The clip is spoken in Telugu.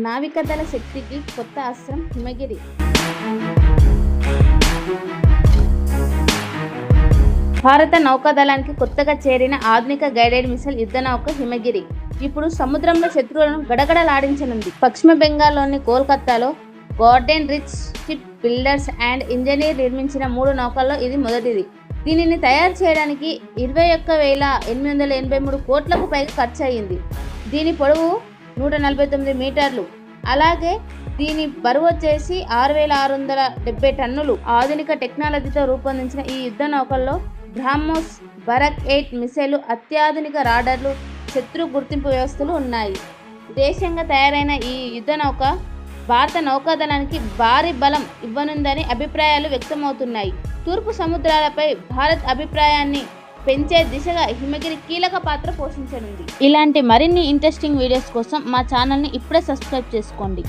నావికాదళ శక్తికి కొత్త అస్త్రం హిమగిరి. భారత నౌకాదళానికి కొత్తగా చేరిన ఆధునిక గైడెడ్ మిసైల్ యుద్ధ నౌక హిమగిరి ఇప్పుడు సముద్రంలో శత్రువులను గడగడలాడించనుంది. పశ్చిమ బెంగాల్లోని కోల్కతాలో garden reach ship builders and engineer నిర్మించిన 3 నౌకల్లో ఇది మొదటిది. దీనిని తయారు చేయడానికి 21,883 కోట్లకు పైగా ఖర్చు అయింది. దీని పొడవు 149 మీటర్లు. అలాగే దీని బరువు వచ్చేసి 6,670 టన్నులు. ఆధునిక టెక్నాలజీతో రూపొందించిన ఈ యుద్ధ నౌకల్లో బ్రహ్మోస్, బరక్ 8 మిసైళ్లు, అత్యాధునిక రాడార్లు, శత్రు గుర్తింపు వ్యవస్థలు ఉన్నాయి. దేశీయంగా తయారైన ఈ యుద్ధ నౌక భారత నౌకాదళానికి భారీ బలం ఇవ్వనుందని అభిప్రాయాలు వ్యక్తమవుతున్నాయి. తూర్పు సముద్రాలపై భారత్ అభిప్రాయాన్ని పెంచే దిశగా హిమగిరి కీలక పాత్ర పోషించనుంది. ఇలాంటి మరిన్ని ఇంట్రెస్టింగ్ వీడియోస్ కోసం మా ఛానల్ని ఇప్పుడే సబ్స్క్రైబ్ చేసుకోండి.